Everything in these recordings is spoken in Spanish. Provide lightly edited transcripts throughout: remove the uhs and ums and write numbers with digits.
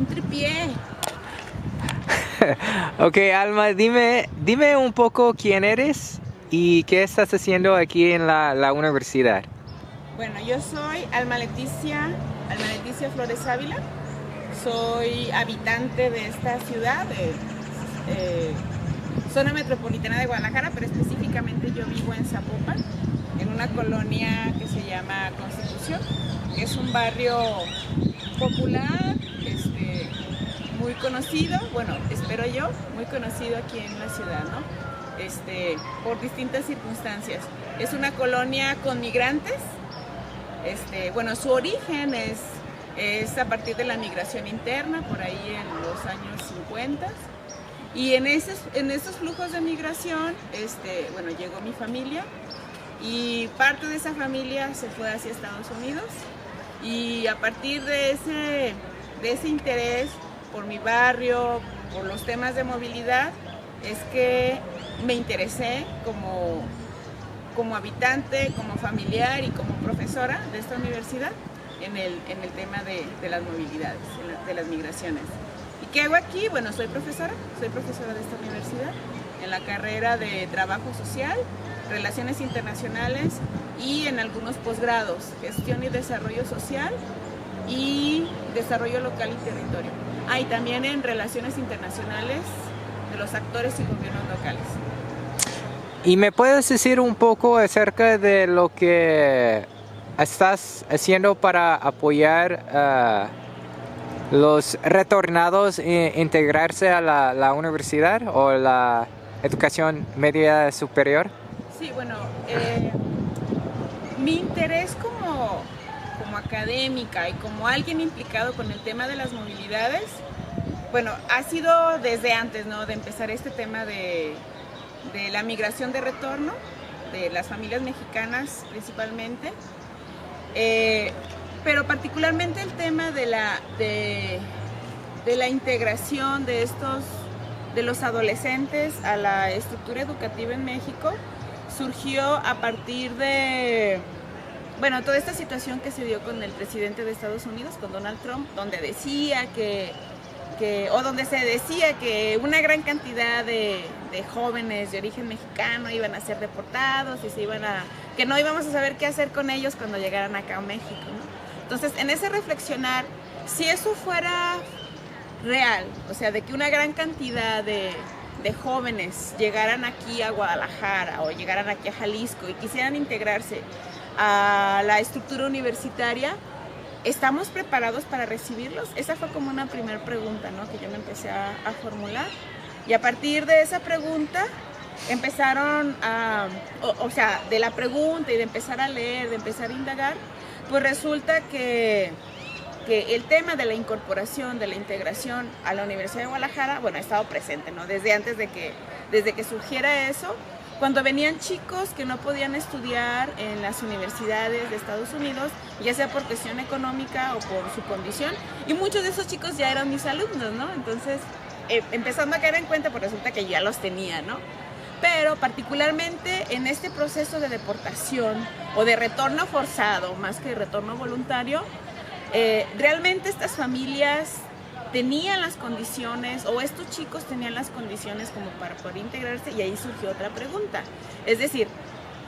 Un tripié. Ok, Alma, dime un poco quién eres y qué estás haciendo aquí en la universidad. Bueno, yo soy Alma Leticia Flores Ávila. Soy habitante de esta ciudad, de zona metropolitana de Guadalajara, pero específicamente yo vivo en Zapopan, en una colonia que se llama Constitución, que es un barrio popular, muy conocido, bueno, espero yo, muy conocido aquí en la ciudad, ¿no? Por distintas circunstancias. Es una colonia con migrantes. Bueno, su origen es a partir de la migración interna, por ahí en los años 50. Y en esos flujos de migración, bueno, llegó mi familia y parte de esa familia se fue hacia Estados Unidos. Y a partir de ese interés por mi barrio, por los temas de movilidad, es que me interesé como habitante, como familiar y como profesora de esta universidad en el tema de las movilidades, de las migraciones. ¿Y qué hago aquí? Bueno, soy profesora de esta universidad en la carrera de Trabajo Social, Relaciones Internacionales y en algunos posgrados, Gestión y Desarrollo Social y Desarrollo Local y Territorio. Y también en Relaciones Internacionales de los actores y gobiernos locales. ¿Y me puedes decir un poco acerca de lo que estás haciendo para apoyar a los retornados e integrarse a la universidad o la educación media superior? Sí, bueno, mi interés como académica y como alguien implicado con el tema de las movilidades, bueno, ha sido desde antes, ¿no?, de empezar este tema de la migración de retorno, de las familias mexicanas principalmente, pero particularmente el tema de la integración de los adolescentes a la estructura educativa en México surgió a partir de, bueno, toda esta situación que se dio con el presidente de Estados Unidos, con Donald Trump, donde donde se decía que una gran cantidad de jóvenes de origen mexicano iban a ser deportados y que no íbamos a saber qué hacer con ellos cuando llegaran acá a México, ¿no? Entonces, en ese reflexionar, si eso fuera real, o sea, de que una gran cantidad de jóvenes llegaran aquí a Guadalajara o llegaran aquí a Jalisco y quisieran integrarse a la estructura universitaria, ¿estamos preparados para recibirlos? Esa fue como una primera pregunta, ¿no?, que yo me empecé a formular. Y a partir de esa pregunta empezaron o sea, de la pregunta y de empezar a leer, de empezar a indagar, pues resulta que el tema de la incorporación, de la integración a la Universidad de Guadalajara, bueno, ha estado presente, ¿no?, desde antes desde que surgiera eso. Cuando venían chicos que no podían estudiar en las universidades de Estados Unidos, ya sea por cuestión económica o por su condición, y muchos de esos chicos ya eran mis alumnos, ¿no? Entonces, empezando a caer en cuenta, pues resulta que ya los tenía, ¿no? Pero particularmente en este proceso de deportación o de retorno forzado, más que retorno voluntario, realmente estas familias tenían las condiciones, o estos chicos tenían las condiciones como para poder integrarse, y ahí surgió otra pregunta. Es decir,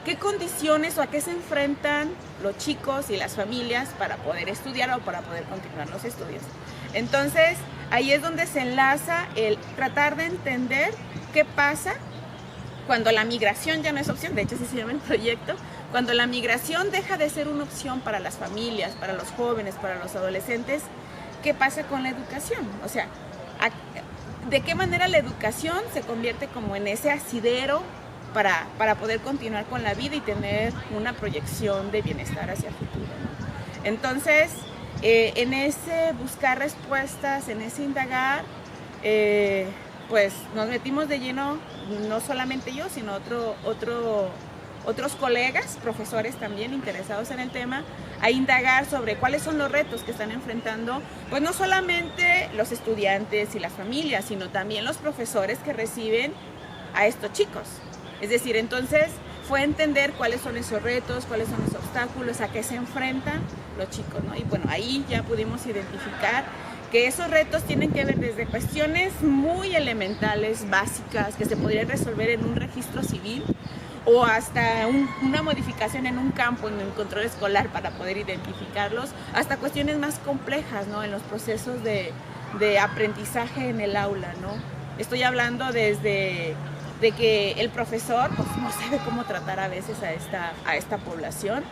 ¿qué condiciones o a qué se enfrentan los chicos y las familias para poder estudiar o para poder continuar los estudios? Entonces, ahí es donde se enlaza el tratar de entender qué pasa cuando la migración ya no es opción, de hecho así se llama el proyecto, cuando la migración deja de ser una opción para las familias, para los jóvenes, para los adolescentes. ¿Qué pasa con la educación? O sea, ¿de qué manera la educación se convierte como en ese asidero para poder continuar con la vida y tener una proyección de bienestar hacia el futuro, ¿no? Entonces, en ese buscar respuestas, en ese indagar, pues nos metimos de lleno, no solamente yo, sino otros colegas, profesores también interesados en el tema, a indagar sobre cuáles son los retos que están enfrentando, pues no solamente los estudiantes y las familias, sino también los profesores que reciben a estos chicos. Es decir, entonces fue entender cuáles son esos retos, cuáles son esos obstáculos, a qué se enfrentan los chicos, ¿no? Y bueno, ahí ya pudimos identificar que esos retos tienen que ver desde cuestiones muy elementales, básicas, que se podrían resolver en un registro civil, o hasta una modificación en un campo, en el control escolar para poder identificarlos, hasta cuestiones más complejas, ¿no? En los procesos de aprendizaje en el aula, ¿no? Estoy hablando desde de que el profesor pues, no sabe cómo tratar a veces a esta población,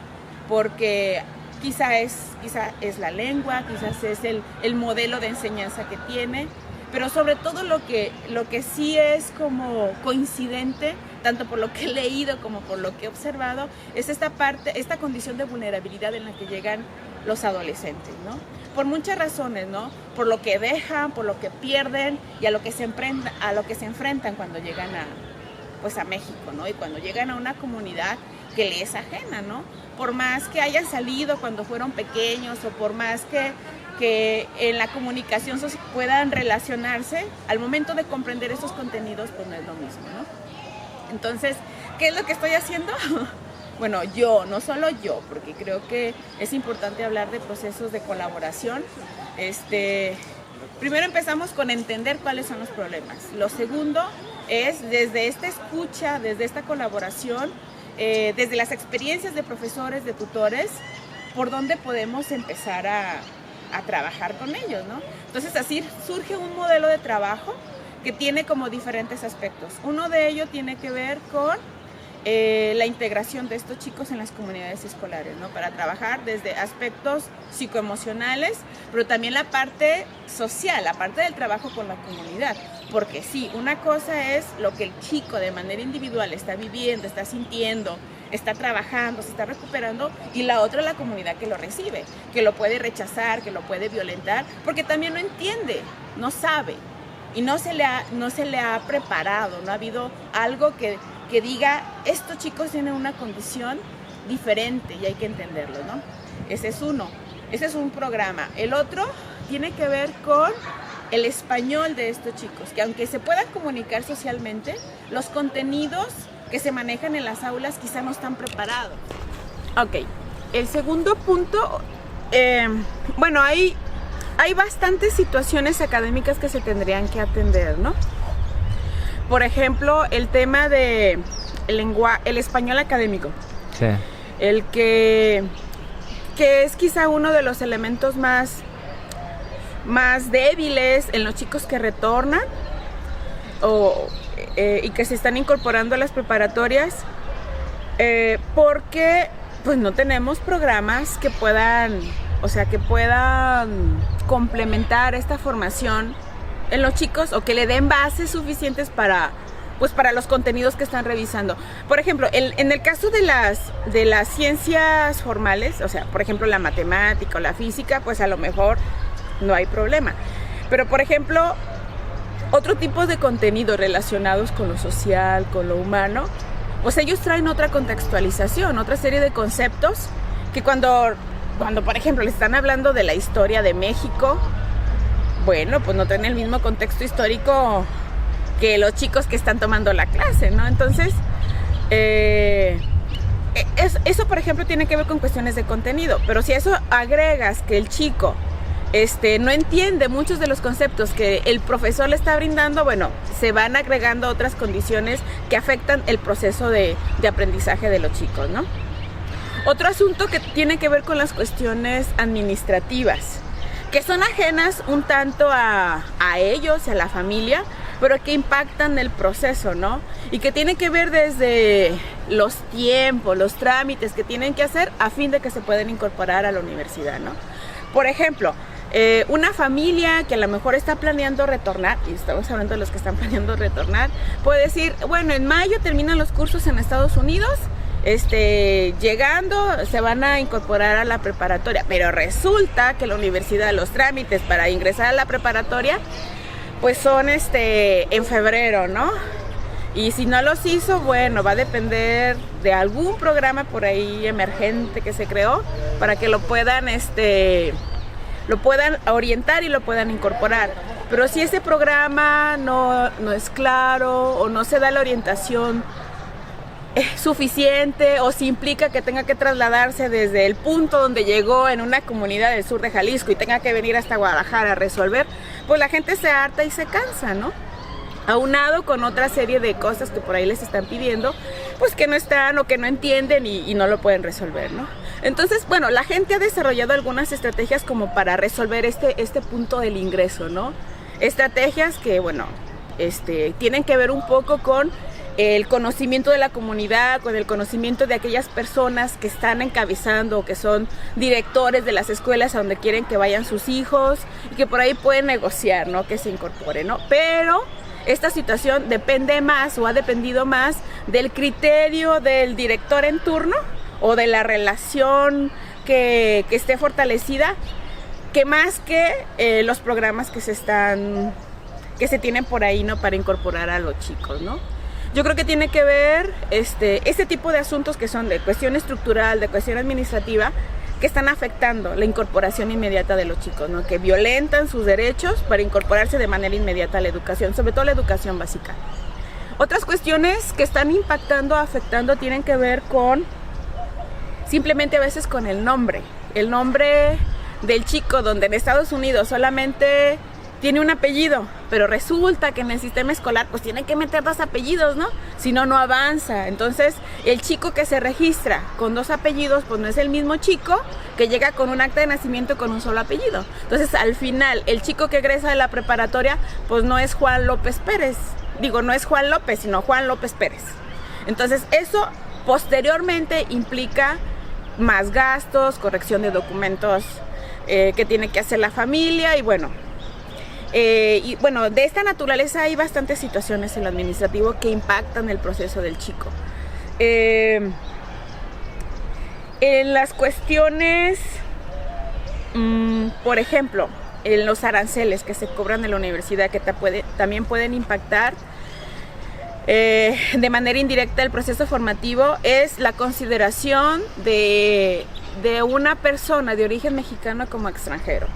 porque quizá es la lengua, quizás es el modelo de enseñanza que tiene, pero sobre todo lo que sí es como coincidente, tanto por lo que he leído como por lo que he observado, es esta condición de vulnerabilidad en la que llegan los adolescentes, ¿no? Por muchas razones, ¿no? Por lo que dejan, por lo que pierden y a lo que se enfrentan cuando llegan a México, ¿no? Y cuando llegan a una comunidad que les es ajena, ¿no? Por más que hayan salido cuando fueron pequeños o por más que en la comunicación puedan relacionarse, al momento de comprender esos contenidos, pues no es lo mismo, ¿no? Entonces, ¿qué es lo que estoy haciendo? Bueno, no solo yo, porque creo que es importante hablar de procesos de colaboración. Primero empezamos con entender cuáles son los problemas. Lo segundo es desde esta escucha, desde esta colaboración, desde las experiencias de profesores, de tutores, por dónde podemos empezar a trabajar con ellos, ¿no? Entonces así surge un modelo de trabajo que tiene como diferentes aspectos. Uno de ellos tiene que ver con la integración de estos chicos en las comunidades escolares, ¿no? Para trabajar desde aspectos psicoemocionales, pero también la parte social, la parte del trabajo con la comunidad. Porque sí, una cosa es lo que el chico de manera individual está viviendo, está sintiendo, está trabajando, se está recuperando, y la otra es la comunidad que lo recibe, que lo puede rechazar, que lo puede violentar, porque también no entiende, no sabe, y no se le ha preparado, no ha habido algo que diga, estos chicos tienen una condición diferente y hay que entenderlo, ¿no? Ese es uno, ese es un programa. El otro tiene que ver con el español de estos chicos, que aunque se puedan comunicar socialmente, los contenidos que se manejan en las aulas quizá no están preparados. Ok, el segundo punto, bueno, hay bastantes situaciones académicas que se tendrían que atender, ¿no? Por ejemplo, el tema de el español académico. Sí. El que es quizá uno de los elementos más débiles en los chicos que retornan y que se están incorporando a las preparatorias, porque pues no tenemos programas que puedan complementar esta formación en los chicos o que le den bases suficientes para los contenidos que están revisando. Por ejemplo, en el caso de las ciencias formales, o sea, por ejemplo, la matemática o la física, pues a lo mejor no hay problema. Pero, por ejemplo, otro tipo de contenidos relacionados con lo social, con lo humano, pues ellos traen otra contextualización, otra serie de conceptos que cuando por ejemplo, le están hablando de la historia de México, bueno, pues no traen el mismo contexto histórico que los chicos que están tomando la clase, ¿no? Entonces, eso, por ejemplo, tiene que ver con cuestiones de contenido, pero si a eso agregas que el chico no entiende muchos de los conceptos que el profesor le está brindando, bueno, se van agregando otras condiciones que afectan el proceso de aprendizaje de los chicos, ¿no? Otro asunto que tiene que ver con las cuestiones administrativas, que son ajenas un tanto a ellos y a la familia, pero que impactan el proceso, ¿no? Y que tiene que ver desde los tiempos, los trámites que tienen que hacer a fin de que se puedan incorporar a la universidad, ¿no? Por ejemplo, una familia que a lo mejor está planeando retornar, y estamos hablando de los que están planeando retornar, puede decir, bueno, en mayo terminan los cursos en Estados Unidos, llegando se van a incorporar a la preparatoria, pero resulta que la universidad, los trámites para ingresar a la preparatoria, pues son en febrero, ¿no? Y si no los hizo, bueno, va a depender de algún programa por ahí emergente que se creó para que lo puedan orientar y lo puedan incorporar. Pero si ese programa no es claro o no se da la orientación suficiente o si implica que tenga que trasladarse desde el punto donde llegó en una comunidad del sur de Jalisco y tenga que venir hasta Guadalajara a resolver, pues la gente se harta y se cansa, ¿no? Aunado con otra serie de cosas que por ahí les están pidiendo, pues que no están o que no entienden y no lo pueden resolver, ¿no? Entonces, bueno, la gente ha desarrollado algunas estrategias como para resolver este punto del ingreso, ¿no? Estrategias que, bueno, tienen que ver un poco con el conocimiento de la comunidad, con el conocimiento de aquellas personas que están encabezando o que son directores de las escuelas a donde quieren que vayan sus hijos y que por ahí pueden negociar, ¿no? Que se incorpore, ¿no? Pero esta situación depende más o ha dependido más del criterio del director en turno o de la relación que esté fortalecida, que más que los programas que se tienen por ahí, ¿no? Para incorporar a los chicos, ¿no? Yo creo que tiene que ver este tipo de asuntos que son de cuestión estructural, de cuestión administrativa, que están afectando la incorporación inmediata de los chicos, ¿no? Que violentan sus derechos para incorporarse de manera inmediata a la educación, sobre todo la educación básica. Otras cuestiones que están impactando, afectando, tienen que ver con simplemente a veces con el nombre del chico, donde en Estados Unidos solamente tiene un apellido, pero resulta que en el sistema escolar pues tienen que meter 2 apellidos, ¿no? Si no, no avanza. Entonces, el chico que se registra con 2 apellidos, pues no es el mismo chico que llega con un acta de nacimiento con un solo apellido. Entonces, al final, el chico que egresa de la preparatoria, pues no es Juan López Pérez. Digo, no es Juan López, sino Juan López Pérez. Entonces, eso posteriormente implica más gastos, corrección de documentos que tiene que hacer la familia y bueno, de esta naturaleza hay bastantes situaciones en lo administrativo que impactan el proceso del chico. En las cuestiones, por ejemplo, en los aranceles que se cobran en la universidad, que también pueden impactar de manera indirecta el proceso formativo, es la consideración de una persona de origen mexicano como extranjero.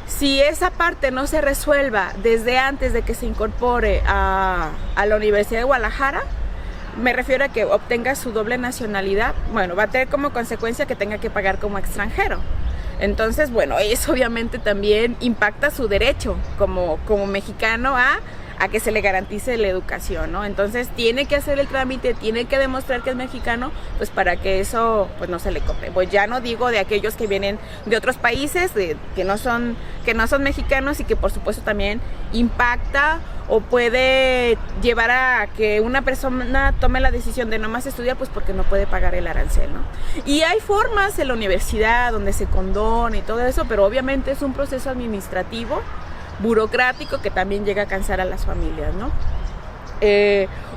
Si esa parte no se resuelva desde antes de que se incorpore a la Universidad de Guadalajara, me refiero a que obtenga su doble nacionalidad, bueno, va a tener como consecuencia que tenga que pagar como extranjero. Entonces, bueno, eso obviamente también impacta su derecho como mexicano a que se le garantice la educación, ¿no? Entonces tiene que hacer el trámite, tiene que demostrar que es mexicano, pues para que eso pues no se le cobre. Pues ya no digo de aquellos que vienen de otros países, que no son mexicanos y que por supuesto también impacta o puede llevar a que una persona tome la decisión de no más estudiar, pues porque no puede pagar el arancel, ¿no? Y hay formas en la universidad donde se condona y todo eso, pero obviamente es un proceso administrativo burocrático que también llega a cansar a las familias, ¿no?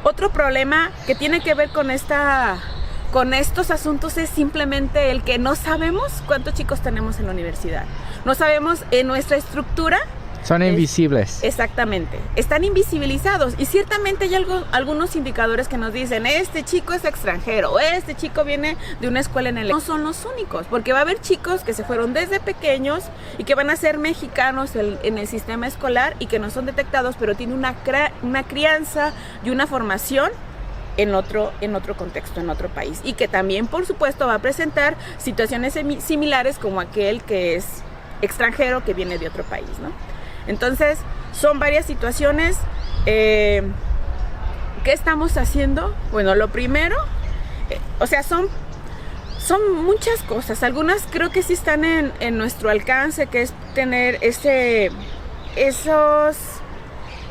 Otro problema que tiene que ver con estos asuntos es simplemente el que no sabemos cuántos chicos tenemos en la universidad. No sabemos en nuestra estructura. Son invisibles. Exactamente. Están invisibilizados y ciertamente hay algunos indicadores que nos dicen este chico es extranjero, este chico viene de una escuela en el... No son los únicos, porque va a haber chicos que se fueron desde pequeños y que van a ser mexicanos en el sistema escolar y que no son detectados, pero tienen una crianza y una formación en otro contexto, en otro país. Y que también, por supuesto, va a presentar situaciones similares como aquel que es extranjero que viene de otro país, ¿no? Entonces, son varias situaciones. ¿Qué estamos haciendo? Bueno, lo primero, son muchas cosas. Algunas creo que sí están en nuestro alcance, que es tener esos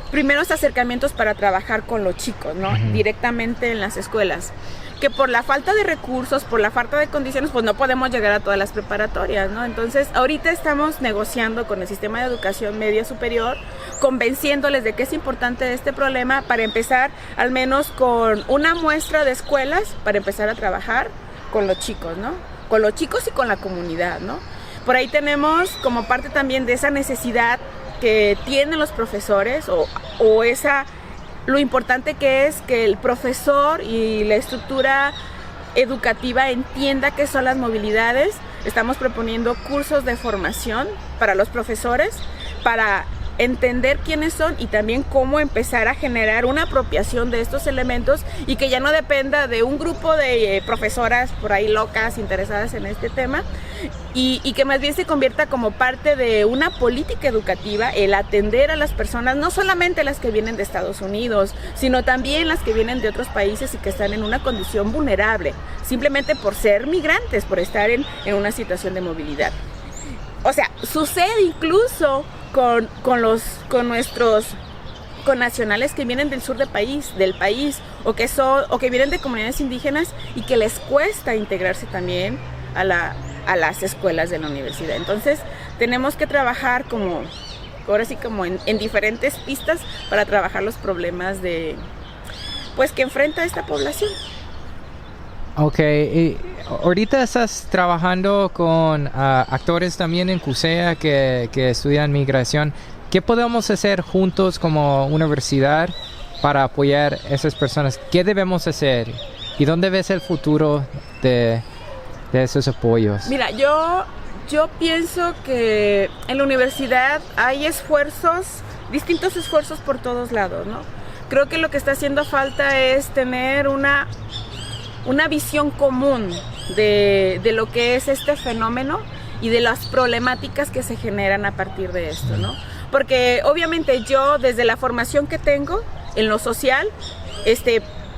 primeros acercamientos para trabajar con los chicos, ¿no? Uh-huh. Directamente en las escuelas. Que por la falta de recursos, por la falta de condiciones, pues no podemos llegar a todas las preparatorias, ¿no? Entonces, ahorita estamos negociando con el sistema de educación media superior, convenciéndoles de que es importante este problema para empezar al menos con una muestra de escuelas para empezar a trabajar con los chicos, ¿no? Con los chicos y con la comunidad, ¿no? Por ahí tenemos como parte también de esa necesidad que tienen los profesores o esa... Lo importante que es que el profesor y la estructura educativa entienda qué son las movilidades. Estamos proponiendo cursos de formación para los profesores, para entender quiénes son y también cómo empezar a generar una apropiación de estos elementos y que ya no dependa de un grupo de profesoras por ahí locas interesadas en este tema y que más bien se convierta como parte de una política educativa el atender a las personas, no solamente las que vienen de Estados Unidos, sino también las que vienen de otros países y que están en una condición vulnerable, simplemente por ser migrantes, por estar en una situación de movilidad. O sea, sucede incluso con nuestros connacionales que vienen del sur del país o que vienen de comunidades indígenas y que les cuesta integrarse también a las escuelas de la universidad. Entonces tenemos que trabajar ahora sí como en diferentes pistas para trabajar los problemas pues que enfrenta esta población. Ok, y ahorita estás trabajando con actores también en CUSEA que estudian migración. ¿Qué podemos hacer juntos como universidad para apoyar a esas personas? ¿Qué debemos hacer? ¿Y dónde ves el futuro de esos apoyos? Mira, yo pienso que en la universidad hay distintos esfuerzos por todos lados, ¿no? Creo que lo que está haciendo falta es tener una visión común de lo que es este fenómeno y de las problemáticas que se generan a partir de esto, ¿no? Porque obviamente yo, desde la formación que tengo en lo social,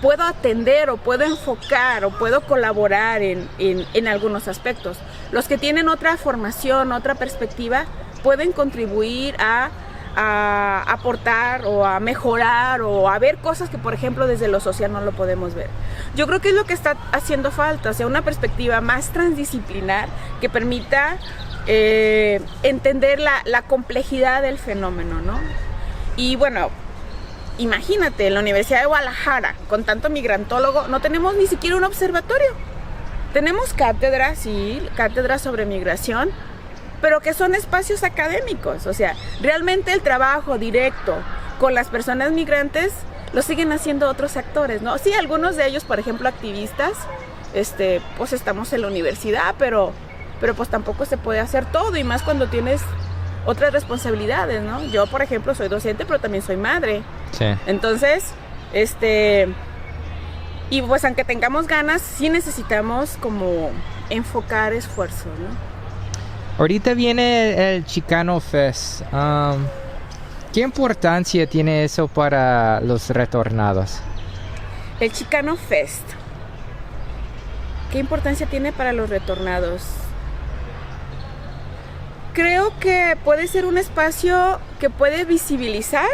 puedo atender o puedo enfocar o puedo colaborar en algunos aspectos. Los que tienen otra formación, otra perspectiva, pueden contribuir a aportar o a mejorar o a ver cosas que, por ejemplo, desde lo social no lo podemos ver. Yo creo que es lo que está haciendo falta, o sea, una perspectiva más transdisciplinar que permita entender la complejidad del fenómeno, ¿no? Y bueno, imagínate, en la Universidad de Guadalajara, con tanto migrantólogo, no tenemos ni siquiera un observatorio. Tenemos cátedras, sí, cátedras sobre migración, pero que son espacios académicos. O sea, realmente el trabajo directo con las personas migrantes lo siguen haciendo otros actores, ¿no? Sí, algunos de ellos, por ejemplo, activistas, pues estamos en la universidad, pero pues tampoco se puede hacer todo, y más cuando tienes otras responsabilidades, ¿no? Yo, por ejemplo, soy docente, pero también soy madre. Sí. Entonces, y pues aunque tengamos ganas, sí necesitamos como enfocar esfuerzos, ¿no? Ahorita viene el Chicano Fest. ¿Qué importancia tiene eso para los retornados? El Chicano Fest. ¿Qué importancia tiene para los retornados? Creo que puede ser un espacio que puede visibilizar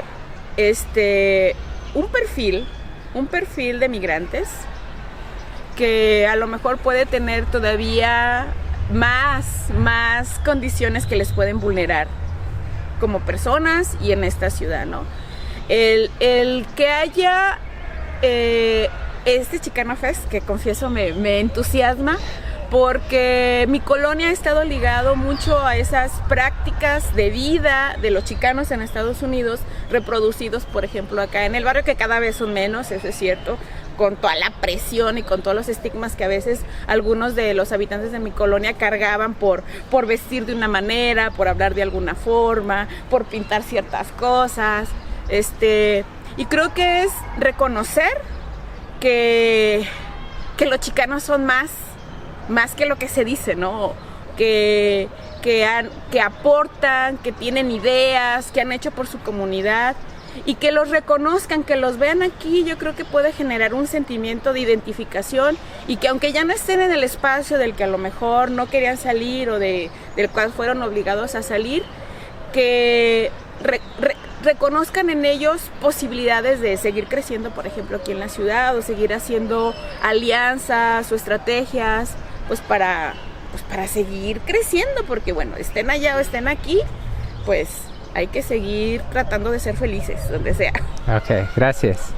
un perfil de migrantes que a lo mejor puede tener todavía más condiciones que les pueden vulnerar como personas y en esta ciudad, ¿no? El que haya este Chicano Fest, que confieso me entusiasma, porque mi colonia ha estado ligado mucho a esas prácticas de vida de los chicanos en Estados Unidos, reproducidos, por ejemplo, acá en el barrio, que cada vez son menos, eso es cierto, con toda la presión y con todos los estigmas que a veces algunos de los habitantes de mi colonia cargaban por vestir de una manera, por hablar de alguna forma, por pintar ciertas cosas. Y creo que es reconocer que los chicanos son más que lo que se dice, ¿no? Que aportan, que tienen ideas, que han hecho por su comunidad, y que los reconozcan, que los vean aquí. Yo creo que puede generar un sentimiento de identificación, y que aunque ya no estén en el espacio del que a lo mejor no querían salir o del cual fueron obligados a salir, que reconozcan en ellos posibilidades de seguir creciendo, por ejemplo, aquí en la ciudad, o seguir haciendo alianzas o estrategias, pues para seguir creciendo, porque bueno, estén allá o estén aquí, pues hay que seguir tratando de ser felices, donde sea. Ok, gracias.